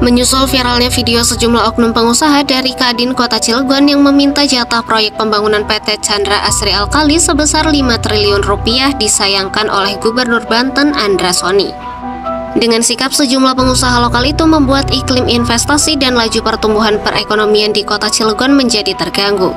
Menyusul viralnya video sejumlah oknum pengusaha dari Kadin Kota Cilegon yang meminta jatah proyek pembangunan PT Chandra Asri Alkali sebesar 5 triliun rupiah disayangkan oleh Gubernur Banten Andra Soni. Dengan sikap sejumlah pengusaha lokal itu membuat iklim investasi dan laju pertumbuhan perekonomian di Kota Cilegon menjadi terganggu.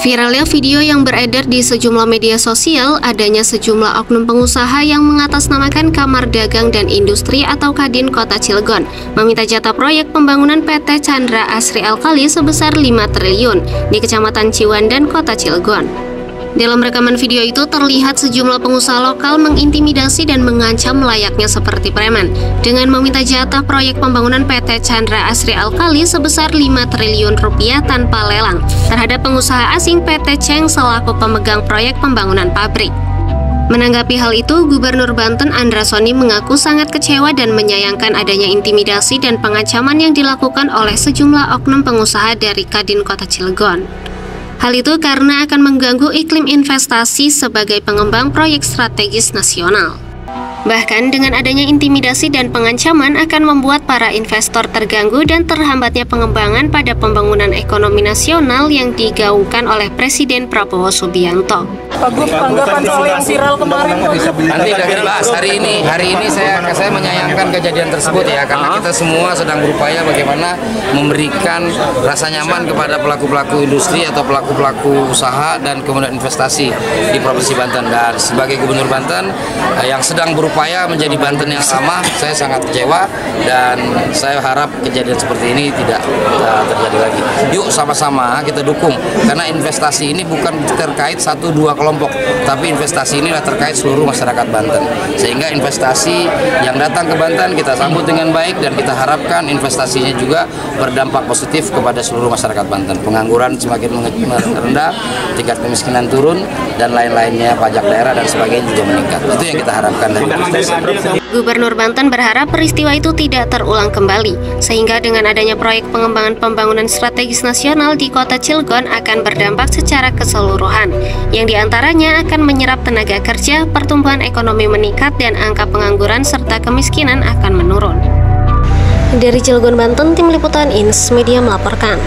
Viralnya video yang beredar di sejumlah media sosial adanya sejumlah oknum pengusaha yang mengatasnamakan Kamar Dagang dan Industri atau Kadin Kota Cilegon meminta jatah proyek pembangunan PT Chandra Asri Alkali sebesar 5 triliun di Kecamatan Ciwandan, Kota Cilegon. Dalam rekaman video itu terlihat sejumlah pengusaha lokal mengintimidasi dan mengancam layaknya seperti preman dengan meminta jatah proyek pembangunan PT Chandra Asri Alkali sebesar 5 triliun rupiah tanpa lelang terhadap pengusaha asing PT Cheng selaku pemegang proyek pembangunan pabrik. Menanggapi hal itu, Gubernur Banten Andra Soni mengaku sangat kecewa dan menyayangkan adanya intimidasi dan pengancaman yang dilakukan oleh sejumlah oknum pengusaha dari Kadin Kota Cilegon. Hal itu karena akan mengganggu iklim investasi sebagai pengembang proyek strategis nasional. Bahkan dengan adanya intimidasi dan pengancaman akan membuat para investor terganggu dan terhambatnya pengembangan pada pembangunan ekonomi nasional yang digaungkan oleh Presiden Prabowo Subianto. Pak Gub, tanggapan soal yang viral kemarin, Pak? Nanti akan dibahas hari ini saya menyayangkan kejadian tersebut ya, karena kita semua sedang berupaya bagaimana memberikan rasa nyaman kepada pelaku-pelaku industri atau pelaku-pelaku usaha dan kemudian investasi di Provinsi Banten. Dan sebagai Gubernur Banten yang sedang berupaya menjadi Banten yang sama, saya sangat kecewa dan saya harap kejadian seperti ini tidak terjadi lagi. Yuk sama-sama kita dukung, karena investasi ini bukan terkait 1-2 kelompok, tapi investasi ini terkait seluruh masyarakat Banten. Sehingga investasi yang datang ke Banten kita sambut dengan baik dan kita harapkan investasinya juga berdampak positif kepada seluruh masyarakat Banten. Pengangguran semakin rendah, tingkat kemiskinan turun, dan lain-lainnya, pajak daerah dan sebagainya juga meningkat. Itu yang kita harapkan dari investasi. Gubernur Banten berharap peristiwa itu tidak terulang kembali, sehingga dengan adanya proyek pengembangan pembangunan strategis nasional di Kota Cilegon akan berdampak secara keseluruhan, yang diantaranya akan menyerap tenaga kerja, pertumbuhan ekonomi meningkat, dan angka pengangguran serta kemiskinan akan menurun. Dari Cilegon, Banten, Tim Liputan Ins Media melaporkan.